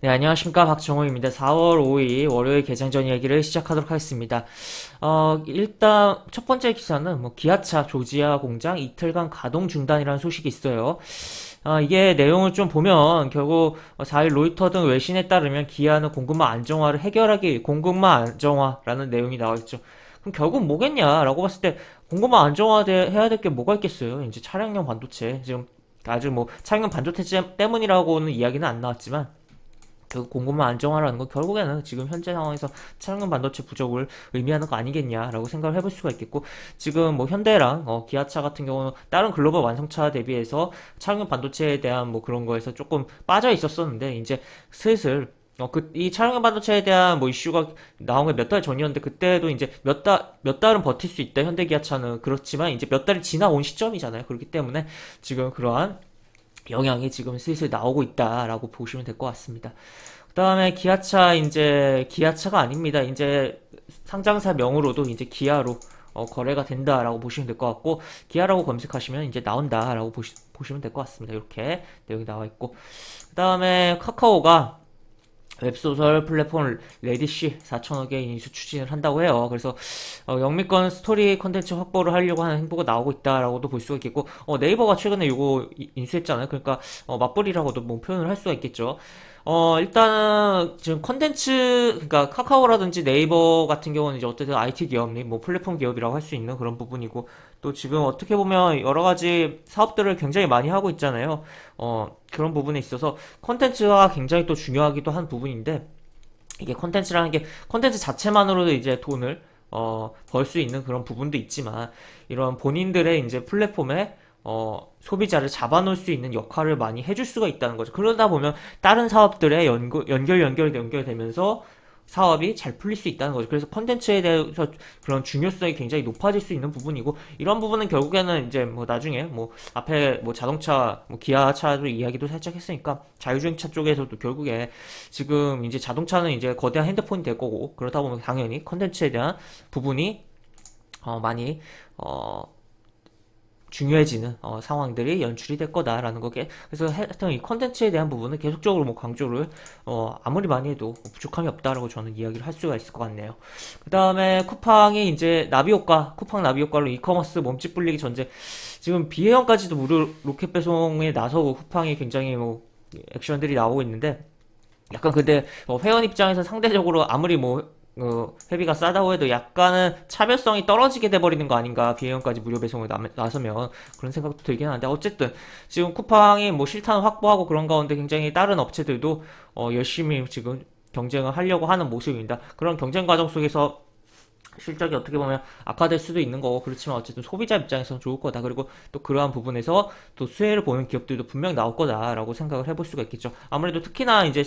네, 안녕하십니까. 박정호입니다. 4월 5일 월요일 개장전 이야기를 시작하도록 하겠습니다. 일단 첫 번째 기사는 기아차 조지아 공장 이틀간 가동 중단이라는 소식이 있어요. 이게 내용을 좀 보면 결국 4일 로이터 등 외신에 따르면 기아는 공급망 안정화를 해결하기 위해 공급망 안정화라는 내용이 나와 있죠. 그럼 결국 뭐겠냐라고 봤을 때 공급망 안정화 해야 될 게 뭐가 있겠어요. 이제 차량용 반도체 지금 아직 차량용 반도체 때문이라고는 이야기는 안 나왔지만 결국 공급망 안정화라는 건 결국에는 지금 현재 상황에서 차량용 반도체 부족을 의미하는 거 아니겠냐라고 생각을 해볼 수가 있겠고, 지금 현대랑 기아차 같은 경우는 다른 글로벌 완성차 대비해서 차량용 반도체에 대한 그런 거에서 조금 빠져 있었었는데, 이제 슬슬 이 차량용 반도체에 대한 이슈가 나온 게 몇 달 전이었는데, 그때도 이제 몇 달은 버틸 수 있다 현대 기아차는. 그렇지만 이제 몇 달이 지나온 시점이잖아요. 그렇기 때문에 지금 그러한 영향이 지금 슬슬 나오고 있다라고 보시면 될 것 같습니다. 그 다음에 기아차, 이제 기아차가 아닙니다. 이제 상장사 명으로도 이제 기아로 거래가 된다라고 보시면 될 것 같고, 기아라고 검색하시면 이제 나온다라고 보시면 될 것 같습니다. 이렇게 내용이 나와 있고, 그 다음에 카카오가 웹소설 플랫폼 레디시 4천억의 인수 추진을 한다고 해요. 그래서 영미권 스토리 컨텐츠 확보를 하려고 하는 행보가 나오고 있다라고도 볼 수가 있겠고, 네이버가 최근에 이거 인수했잖아요. 그러니까 맞벌이라고도 표현을 할 수가 있겠죠. 일단은 지금 컨텐츠, 그러니까 카카오라든지 네이버 같은 경우는 이제 어쨌든 IT 기업이 플랫폼 기업이라고 할 수 있는 그런 부분이고, 또 지금 어떻게 보면 여러 가지 사업들을 굉장히 많이 하고 있잖아요. 그런 부분에 있어서 컨텐츠가 굉장히 또 중요하기도 한 부분인데, 이게 컨텐츠라는 게 컨텐츠 자체만으로도 이제 돈을 벌 수 있는 그런 부분도 있지만, 이런 본인들의 이제 플랫폼에 소비자를 잡아놓을 수 있는 역할을 많이 해줄 수가 있다는 거죠. 그러다 보면 다른 사업들의 연결되면서 사업이 잘 풀릴 수 있다는 거죠. 그래서 컨텐츠에 대해서 그런 중요성이 굉장히 높아질 수 있는 부분이고, 이런 부분은 결국에는 이제 나중에 앞에 자동차 기아차도 이야기도 살짝 했으니까 자율주행차 쪽에서도 결국에 지금 이제 자동차는 이제 거대한 핸드폰이 될 거고, 그러다 보면 당연히 컨텐츠에 대한 부분이 많이 중요해지는 상황들이 연출이 될 거다라는 거게. 그래서 하여튼 이 컨텐츠에 대한 부분은 계속적으로 강조를 아무리 많이 해도 부족함이 없다라고 저는 이야기를 할 수가 있을 것 같네요. 그 다음에 쿠팡이 이제 쿠팡 나비 효과로 이커머스 몸집 불리기 전제, 지금 비회원까지도 무료 로켓 배송에 나서고 쿠팡이 굉장히 액션들이 나오고 있는데, 약간 근데 회원 입장에서 상대적으로 아무리 회비가 싸다고 해도 약간은 차별성이 떨어지게 돼버리는 거 아닌가, 비회원까지 무료 배송을 나서면. 그런 생각도 들긴 하는데, 어쨌든 지금 쿠팡이 실탄을 확보하고 그런 가운데 굉장히 다른 업체들도 열심히 지금 경쟁을 하려고 하는 모습입니다. 그런 경쟁 과정 속에서 실적이 어떻게 보면 악화될 수도 있는 거고, 그렇지만 어쨌든 소비자 입장에서는 좋을 거다. 그리고 또 그러한 부분에서 또 수혜를 보는 기업들도 분명 나올 거다라고 생각을 해볼 수가 있겠죠. 아무래도 특히나 이제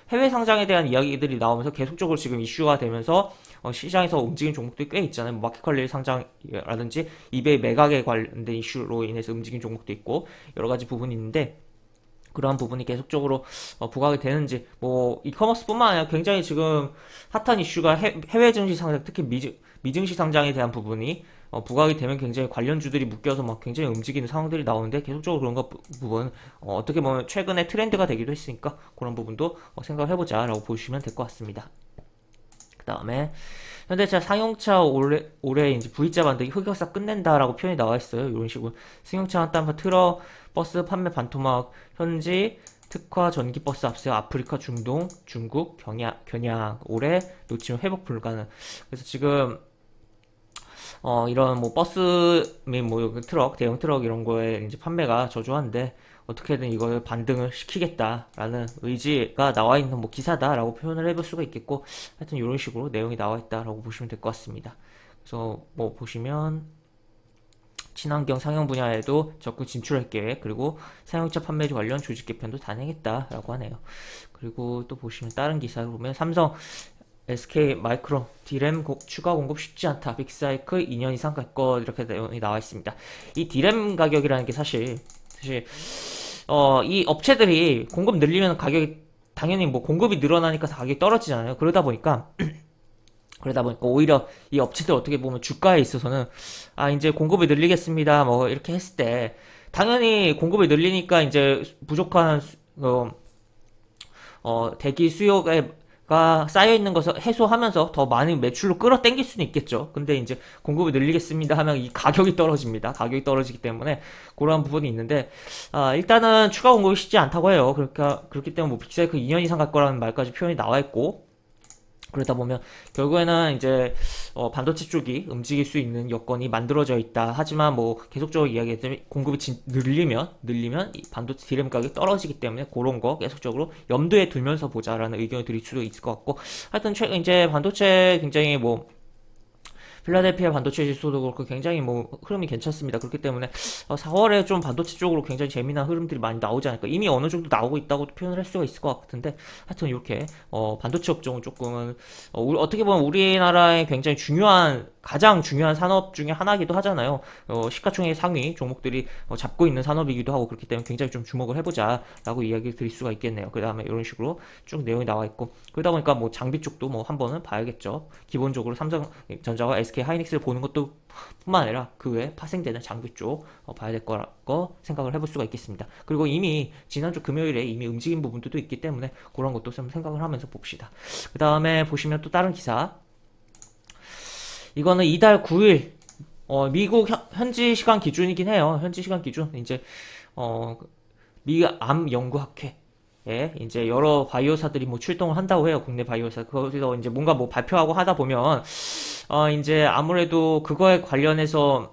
해외 상장에 대한 이야기들이 나오면서 계속적으로 지금 이슈가 되면서 시장에서 움직인 종목들이 꽤 있잖아요. 마켓컬리 상장이라든지 이베이 매각에 관련된 이슈로 인해서 움직인 종목도 있고, 여러 가지 부분이 있는데, 그러한 부분이 계속적으로 부각이 되는지, 이커머스뿐만 아니라 굉장히 지금 핫한 이슈가 해외 증시 상장, 특히 미증시 상장에 대한 부분이 부각이 되면 굉장히 관련주들이 묶여서 굉장히 움직이는 상황들이 나오는데, 계속적으로 그런 부분 어떻게 보면 최근에 트렌드가 되기도 했으니까 그런 부분도 생각을 해보자라고 보시면 될 것 같습니다. 그 다음에 현대차 상용차 올해 이제 V자 반등이 흑역사 끝낸다라고 표현이 나와 있어요. 이런 식으로 승용차 한 땀파 트럭 버스 판매 반토막 현지 특화 전기 버스 앞세워 아프리카 중동 중국 겨냥 올해 놓치면 회복 불가능. 그래서 지금 이런 버스 및 트럭 대형 트럭 이런 거에 이제 판매가 저조한데, 어떻게든 이걸 반등을 시키겠다라는 의지가 나와 있는 기사다라고 표현을 해볼 수가 있겠고, 하여튼 이런 식으로 내용이 나와 있다라고 보시면 될 것 같습니다. 그래서 보시면 친환경 상용 분야에도 적극 진출할 계획, 그리고 사용차 판매주 관련 조직 개편도 단행했다라고 하네요. 그리고 또 보시면 다른 기사를 보면 삼성 SK 마이크론 D램 추가 공급 쉽지 않다. 빅사이클 2년 이상 갈 것, 이렇게 내용이 나와 있습니다. 이 D램 가격이라는 게 사실 이 업체들이 공급 늘리면 가격이 당연히 공급이 늘어나니까 가격이 떨어지잖아요. 그러다 보니까 오히려 이 업체들 어떻게 보면 주가에 있어서는 이제 공급을 늘리겠습니다 이렇게 했을 때, 당연히 공급을 늘리니까 이제 부족한 대기 수요가 쌓여있는 것을 해소하면서 더 많은 매출로 끌어당길 수는 있겠죠. 근데 이제 공급을 늘리겠습니다 하면 이 가격이 떨어집니다. 가격이 떨어지기 때문에 그런 부분이 있는데, 일단은 추가 공급이 쉽지 않다고 해요. 그러니까, 그렇기 때문에 뭐 빅사이클 2년 이상 갈 거라는 말까지 표현이 나와 있고, 그러다 보면 결국에는 이제 반도체 쪽이 움직일 수 있는 여건이 만들어져 있다. 하지만 뭐 계속적으로 이야기했더니 공급이 늘리면 이 반도체 디램 가격이 떨어지기 때문에 그런 거 계속적으로 염두에 두면서 보자라는 의견을 드릴 수도 있을 것 같고, 하여튼 최근 이제 반도체 굉장히 뭐 필라델피아 반도체 지수도 그렇고 굉장히 뭐 흐름이 괜찮습니다. 그렇기 때문에 4월에 좀 반도체 쪽으로 굉장히 재미난 흐름들이 많이 나오지 않을까. 이미 어느 정도 나오고 있다고 표현을 할 수가 있을 것 같은데, 하여튼 이렇게 반도체 업종은 조금은 어떻게 보면 우리나라의 굉장히 가장 중요한 산업 중에 하나이기도 하잖아요. 시가총액 상위 종목들이 잡고 있는 산업이기도 하고, 그렇기 때문에 굉장히 좀 주목을 해보자라고 이야기를 드릴 수가 있겠네요. 그 다음에 이런 식으로 쭉 내용이 나와 있고, 그러다 보니까 뭐 장비 쪽도 뭐 한번은 봐야겠죠. 기본적으로 삼성전자와 SK 하이닉스를 보는 것도 뿐만 아니라 그 외에 파생되는 장비 쪽 봐야 될 거라고 생각을 해볼 수가 있겠습니다. 그리고 이미 지난주 금요일에 이미 움직인 부분들도 있기 때문에 그런 것도 좀 생각을 하면서 봅시다. 그 다음에 보시면 또 다른 기사, 이거는 이달 9일 미국 현지 시간 기준이긴 해요. 현지 시간 기준 이제 미암 연구학회 이제 여러 바이오사들이 뭐 출동을 한다고 해요. 국내 바이오사. 거기서 이제 뭔가 뭐 발표하고 하다 보면 이제 아무래도 그거에 관련해서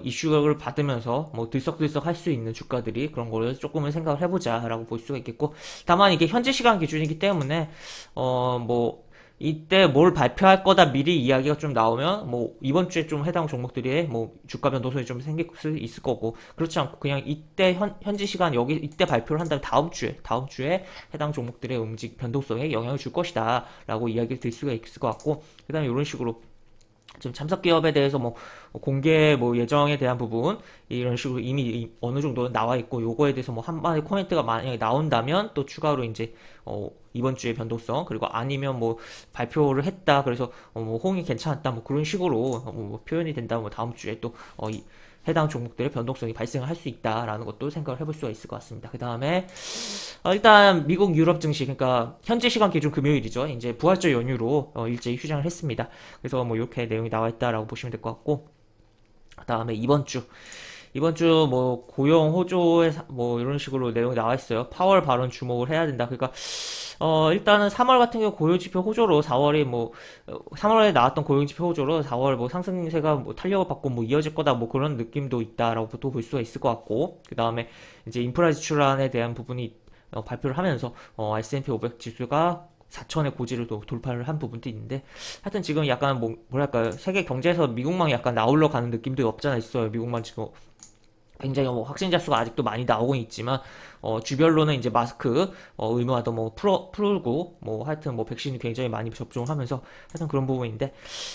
이슈를 받으면서 뭐 들썩들썩 할 수 있는 주가들이 그런 거를 조금은 생각을 해보자라고 볼 수가 있겠고, 다만 이게 현지 시간 기준이기 때문에 뭐 이때 뭘 발표할 거다 미리 이야기가 좀 나오면 뭐 이번 주에 좀 해당 종목들이 뭐 주가 변동성이 좀 생길 수 있을 거고, 그렇지 않고 그냥 이때 현지 시간 이때 발표를 한다면 다음 주에 해당 종목들의 변동성에 영향을 줄 것이다라고 이야기를 드릴 수가 있을 것 같고, 그다음에 이런 식으로 지금 참석 기업에 대해서 뭐 공개 뭐 예정에 대한 부분 이런 식으로 이미 어느 정도 나와 있고, 요거에 대해서 뭐 한마디 코멘트가 만약에 나온다면 또 추가로 이제 이번 주의 변동성, 그리고 아니면 뭐 발표를 했다 그래서 뭐 호응이 괜찮았다 뭐 그런 식으로 뭐 표현이 된다면 뭐 다음 주에 또 해당 종목들의 변동성이 발생을 할 수 있다라는 것도 생각을 해볼 수가 있을 것 같습니다. 그 다음에 일단 미국 유럽 증시, 그러니까 현재 시간 기준 금요일이죠. 이제 부활절 연휴로 일제히 휴장을 했습니다. 그래서 뭐 이렇게 내용이 나와 있다라고 보시면 될 것 같고, 그 다음에 이번 주 뭐 고용 호조에 뭐 이런 식으로 내용이 나와 있어요. 파월 발언 주목을 해야 된다. 그러니까 일단은 3월 같은 경우 고용지표 호조로 3월에 나왔던 고용지표 호조로 4월 뭐 상승세가 뭐 탄력을 받고 뭐 이어질 거다 뭐 그런 느낌도 있다라고 또 볼 수가 있을 것 같고, 그 다음에 이제 인프라 지출안에 대한 부분이 발표를 하면서 S&P 500 지수가 4천의 고지를 또 돌파를 한 부분도 있는데, 하여튼 지금 약간 뭐랄까요, 세계 경제에서 미국망이 약간 나올러 가는 느낌도 없잖아 있어요. 미국만 지금 굉장히 뭐 확진자 수가 아직도 많이 나오고 있지만 주별로는 이제 마스크 의무화도 뭐 풀고 뭐 하여튼 뭐 백신이 굉장히 많이 접종을 하면서 하여튼 그런 부분인데,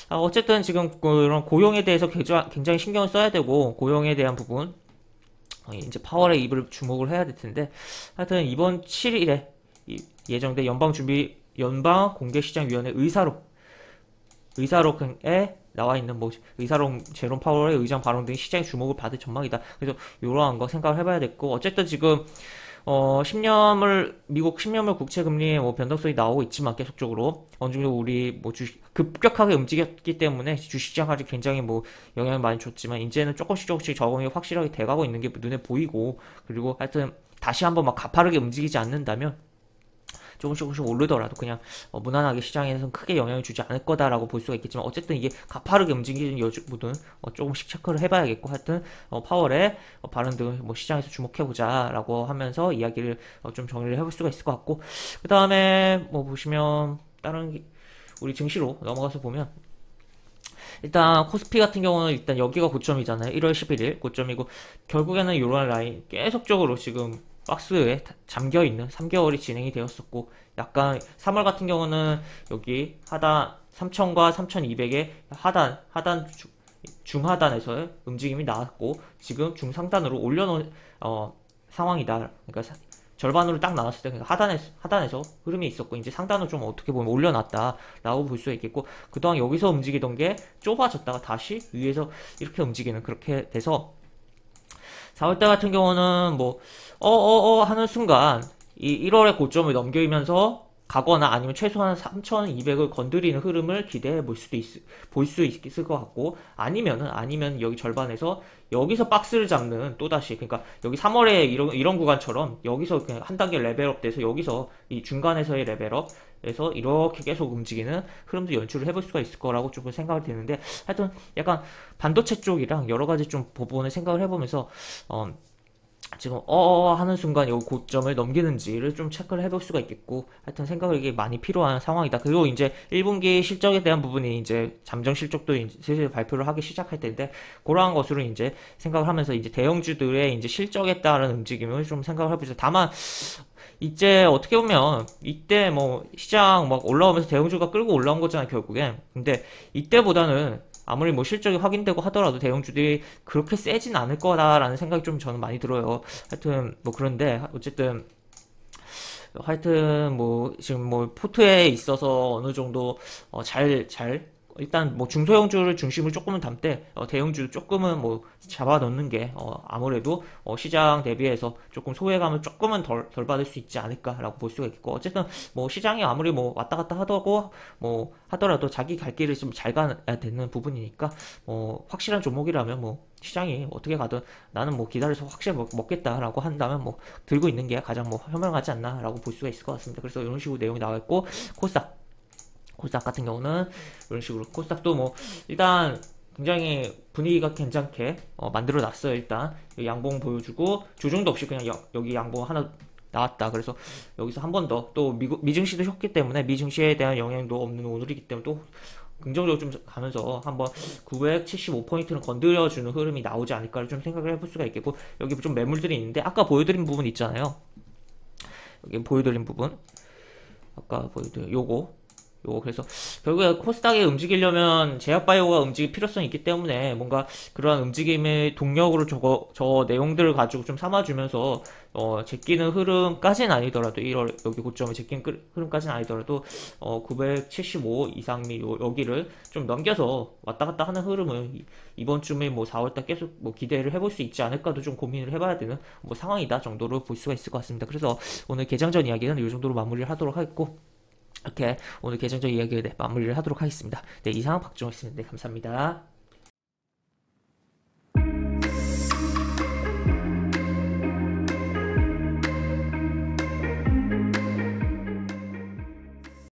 어쨌든 지금 그런 고용에 대해서 굉장히 신경을 써야 되고, 고용에 대한 부분 이제 파월에 입을 주목을 해야 될 텐데, 하여튼 이번 7일에 예정된 연방공개시장위원회 의사록에 나와 있는 뭐 의사록 제롬 파월의 의장 발언 등이 시장의 주목을 받을 전망이다. 그래서 이러한 거 생각을 해봐야 됐고, 어쨌든 지금 미국 10년물 국채 금리의 뭐 변동성이 나오고 있지만 계속적으로 어느 정도 우리 뭐 주식 급격하게 움직였기 때문에 주식시장까지 굉장히 뭐 영향을 많이 줬지만, 이제는 조금씩 적응이 확실하게 돼가고 있는 게 눈에 보이고, 그리고 하여튼 다시 한번 막 가파르게 움직이지 않는다면 조금씩 오르더라도 그냥 무난하게 시장에서는 크게 영향을 주지 않을 거다라고 볼 수가 있겠지만, 어쨌든 이게 가파르게 움직이는 여부분 조금씩 체크를 해봐야겠고, 하여튼 파월의 발언 등을 뭐 시장에서 주목해보자라고 하면서 이야기를 좀 정리를 해볼 수가 있을 것 같고, 그 다음에 뭐 보시면 우리 증시로 넘어가서 보면, 일단 코스피 같은 경우는 일단 여기가 고점이잖아요. 1월 11일 고점이고, 결국에는 이런 라인 계속적으로 지금 박스에 잠겨있는 3개월이 진행이 되었었고, 약간 3월 같은 경우는 여기 하단 3000과 3200의 중하단에서 움직임이 나왔고, 지금 중상단으로 올려놓은 상황이다. 그러니까 절반으로 딱 나눴을 때 그러니까 하단에서 흐름이 있었고, 이제 상단으로 좀 어떻게 보면 올려놨다라고 볼 수 있겠고, 그동안 여기서 움직이던 게 좁아졌다가 다시 위에서 이렇게 움직이는, 그렇게 돼서 4월달 같은 경우는 뭐 하는 순간 이 1월의 고점을 넘기면서 가거나 아니면 최소한 3,200을 건드리는 흐름을 기대해 볼 수 있을 것 같고, 아니면 여기 절반에서 여기서 박스를 잡는 또다시, 그러니까 여기 3월에 이런 구간처럼 여기서 그냥 한 단계 레벨업 돼서 여기서 이 중간에서의 레벨업에서 이렇게 계속 움직이는 흐름도 연출을 해볼 수가 있을 거라고 조금 생각이 드는데, 하여튼 약간 반도체 쪽이랑 여러 가지 좀 부분을 생각을 해보면서 지금 하는 순간 요 고점을 넘기는지를 좀 체크를 해볼 수가 있겠고, 하여튼 생각이 많이 필요한 상황이다. 그리고 이제 1분기 실적에 대한 부분이 이제 잠정 실적도 이제 슬슬 발표를 하기 시작할 텐데, 그러한 것으로 이제 생각을 하면서 이제 대형주들의 이제 실적에 따른 움직임을 좀 생각을 해보죠. 다만 이제 어떻게 보면 이때 뭐 시장 막 올라오면서 대형주가 끌고 올라온 거잖아요, 결국엔. 근데 이때보다는 아무리 뭐 실적이 확인되고 하더라도 대형주들이 그렇게 세진 않을 거다라는 생각이 좀 저는 많이 들어요. 하여튼 뭐 그런데 어쨌든 하여튼 뭐 지금 뭐 포트에 있어서 어느 정도 잘 일단 뭐 중소형주를 중심으로 조금은 담되 대형주 조금은 뭐 잡아 넣는 게 아무래도 시장 대비해서 조금 소외감을 조금은 덜 받을 수 있지 않을까라고 볼 수가 있고, 어쨌든 뭐 시장이 아무리 뭐 왔다 갔다 하더라고 뭐 하더라도 자기 갈 길을 좀 잘 가야 되는 부분이니까 확실한 종목이라면 뭐 시장이 어떻게 가든 나는 뭐 기다려서 확실히 먹겠다라고 한다면 뭐 들고 있는 게 가장 뭐 현명하지 않나라고 볼 수가 있을 것 같습니다. 그래서 이런 식으로 내용이 나와 있고, 코스닥 같은 경우는 이런 식으로, 코스닥도 뭐 일단 굉장히 분위기가 괜찮게 만들어 놨어요. 일단 양봉 보여주고 조정도 없이 그냥 여기 양봉 하나 나왔다. 그래서 여기서 한 번 더 또 미증시도 셨기 때문에 미증시에 대한 영향도 없는 오늘이기 때문에 또 긍정적으로 좀 가면서 한번 975포인트는 건드려주는 흐름이 나오지 않을까 좀 생각을 해볼 수가 있겠고, 여기 좀 매물들이 있는데 아까 보여드린 부분 있잖아요. 여기 보여드린 부분, 아까 보여드린 그래서 결국에 코스닥이 움직이려면 제약바이오가 움직일 필요성이 있기 때문에 뭔가 그러한 움직임의 동력으로 저 내용들을 가지고 좀 삼아주면서 제끼는 흐름까지는 아니더라도 1월 여기 고점을 제끼는 흐름까지는 아니더라도 975 이상 여기를 좀 넘겨서 왔다 갔다 하는 흐름을 이번 쯤에 뭐 4월달 계속 뭐 기대를 해볼 수 있지 않을까도 좀 고민을 해봐야 되는 뭐 상황이다 정도로 볼 수가 있을 것 같습니다. 그래서 오늘 개장전 이야기는 이 정도로 마무리를 하도록 하겠고, 이렇게 오늘 개정적 이야기를 마무리를 하도록 하겠습니다. 네, 이상 박종호였습니다. 네, 감사합니다.